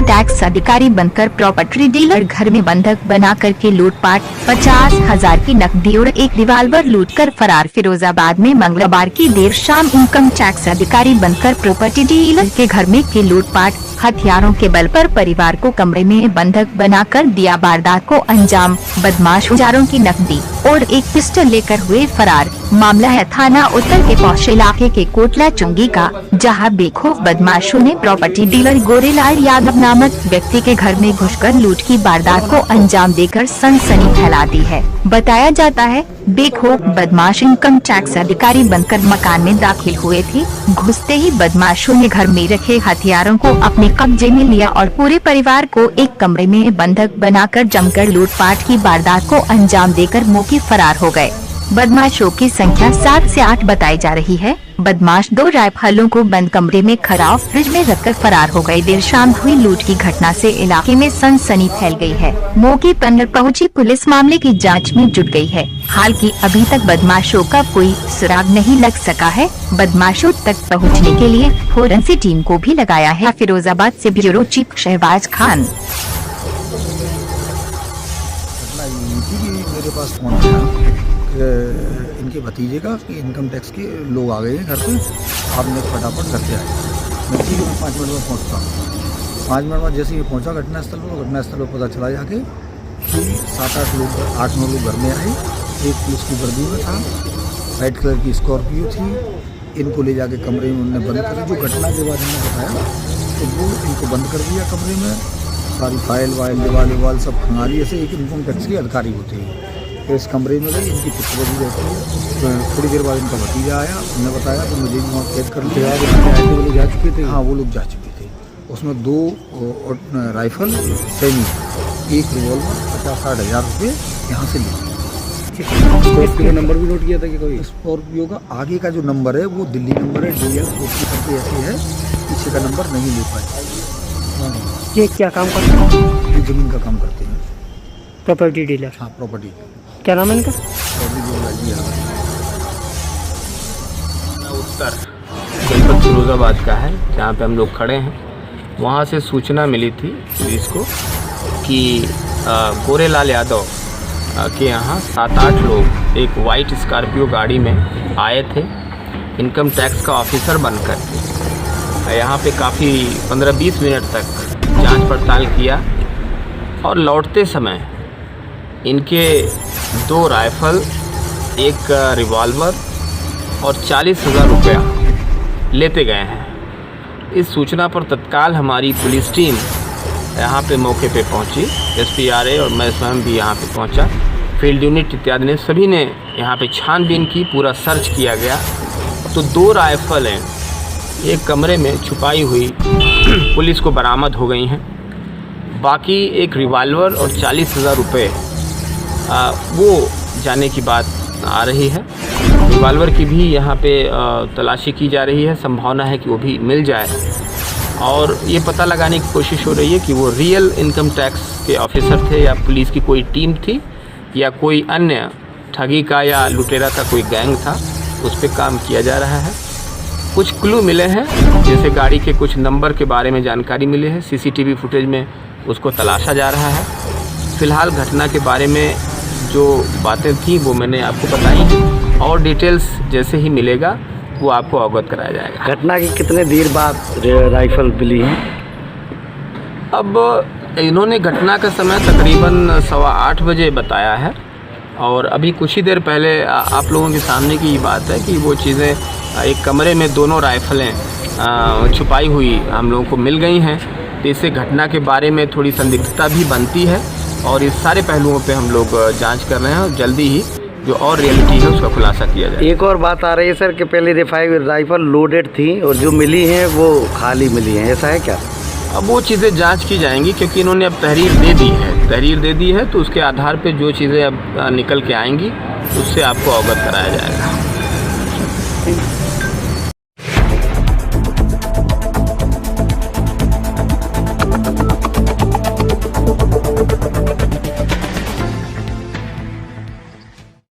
Tax अधिकारी बनकर property dealer घर में बंधक बना करके लूटपाट, 50,000 की नकदी और एक रिवाल्वर लूटकर फरार। फिरोजाबाद में मंगलवार की देर शाम इनकम टैक्स अधिकारी बनकर प्रॉपर्टी डीलर के घर में की लूटपाट, हथियारों के बल पर परिवार को कमरे में बंधक बनाकर दिया वारदात को अंजाम। बदमाश हजारों की नकदी और एक पिस्टल लेकर हुए फरार। मामला है थाना उत्तर के पौष इलाके के कोटला चुंगी का, जहां बेखौफ बदमाशों ने प्रॉपर्टी डीलर गोरेलाल यादव नामक व्यक्ति के घर में घुसकर लूट की वारदात को अंजाम देकर सनसनी फैला दी है। बताया जाता है बेखौफ बदमाश इनकम टैक्स अधिकारी बनकर मकान में दाखिल हुए थे। घुसते ही बदमाशों ने घर में रखे हथियारों को अपने कब्जे में लिया और पूरे परिवार को एक कमरे में बंधक बनाकर जमकर लूटपाट की वारदात को अंजाम देकर मौके फरार हो गए। बदमाशों की संख्या 7 से 8 बताई जा रही है। बदमाश 2 राइफलों को बंद कमरे में खराब फ्रिज में रखकर फरार हो गए। देर शाम हुई लूट की घटना से इलाके में सनसनी फैल गई है। मौके पर पहुंची पुलिस मामले की जांच में जुट गई है। हालांकि अभी तक बदमाशों का कोई सुराग नहीं लग सका है। बदमाशों तक पहुंचने के लिए फोरेंसिक टीम को भी लगाया है। फिरोजाबाद से ब्यूरो चीफ शहबाज खान। मेरे पास फोन आया इनके भतीजे का कि इनकम टैक्स के लोग आ गए हैं घर पे, आपने फटाफट घर पे आए। मैं ठीक है, 5 मिनट में पहुँचता हूँ। 5 मिनट में जैसे ही पहुँचा घटनास्थल पर पता चला जाके कि 7-8 लोग 8-9 लोग घर में आए। एक पुलिस की वर्दी में था, वाइट कलर की स्कॉर्पियो थी। इनको ले जाके कमरे में उन्होंने बंद कर, जो घटना के बाद उन्होंने बताया तो वो इनको बंद कर दिया कमरे में। सारी फाइल वाइल दीवाल सब खंगा ली। ऐसे एक इनकम टैक्स के अधिकारी होते हैं। तो इस कमरे में गई, इनकी पुत्रवधू रहती है। थोड़ी देर बाद इनका भतीजा आया, उन्होंने बताया तो मुझे वहाँ कैद कर दिया। वो लोग जा चुके थे। हाँ, वो लोग जा चुके थे। उसमें 2 राइफल सैनी, एक रिवॉल्वर, 50-60 हज़ार रुपये यहाँ से लिए। स्कॉर्पियो नंबर भी नोट किया था कि कोई स्कॉर्पियो का आगे का जो नंबर है वो दिल्ली नंबर है, DL 40 करके ऐसे है। पीछे का नंबर नहीं ले पाए। ये क्या काम करते हैं? ये ज़मीन का काम करते हैं, प्रॉपर्टी डीलर। हाँ, प्रॉपर्टी। क्या नाम है इनका? उत्तर जनपद फिरोजाबाद का है, जहाँ पे हम लोग खड़े हैं। वहाँ से सूचना मिली थी पुलिस को कि गोरेलाल यादव के यहाँ 7-8 लोग एक वाइट स्कॉर्पियो गाड़ी में आए थे, इनकम टैक्स का ऑफिसर बनकर। यहाँ पे काफ़ी 15-20 मिनट तक जांच पड़ताल किया और लौटते समय इनके 2 राइफल, एक रिवॉल्वर और 40,000 रुपया लेते गए हैं। इस सूचना पर तत्काल हमारी पुलिस टीम यहाँ पे मौके पे पहुँची। SPRA और मैं स्वयं भी यहाँ पे पहुँचा। फील्ड यूनिट इत्यादि ने सभी ने यहाँ पे छानबीन की, पूरा सर्च किया गया। तो 2 राइफलें एक कमरे में छुपाई हुई पुलिस को बरामद हो गई हैं। बाकी एक रिवॉल्वर और 40,000 रुपये वो जाने की बात आ रही है। रिवॉल्वर की भी यहाँ पे तलाशी की जा रही है। संभावना है कि वो भी मिल जाए और ये पता लगाने की कोशिश हो रही है कि वो रियल इनकम टैक्स के ऑफिसर थे या पुलिस की कोई टीम थी या कोई अन्य ठगी का या लुटेरा का कोई गैंग था। उस पर काम किया जा रहा है। कुछ क्लू मिले हैं, जैसे गाड़ी के कुछ नंबर के बारे में जानकारी मिली है। CCTV फुटेज में उसको तलाशा जा रहा है। फ़िलहाल घटना के बारे में जो बातें थी वो मैंने आपको बताई और डिटेल्स जैसे ही मिलेगा वो आपको अवगत कराया जाएगा। घटना की कितने देर बाद राइफल मिली है? अब इन्होंने घटना का समय तकरीबन 8:15 बजे बताया है और अभी कुछ ही देर पहले आप लोगों के सामने की ये बात है कि वो चीज़ें एक कमरे में 2 राइफलें छुपाई हुई हम लोगों को मिल गई हैं। तो इससे घटना के बारे में थोड़ी संदिग्धता भी बनती है और इस सारे पहलुओं पे हम लोग जांच कर रहे हैं और जल्दी ही जो और रियलिटी है उसका खुलासा किया जाए। एक और बात आ रही है सर कि पहले राइफल लोडेड थी और जो मिली हैं वो खाली मिली हैं, ऐसा है क्या? अब वो चीज़ें जांच की जाएंगी क्योंकि इन्होंने अब तहरीर दे दी है तो उसके आधार पे जो चीज़ें अब निकल के आएंगी उससे आपको अवगत कराया जाएगा।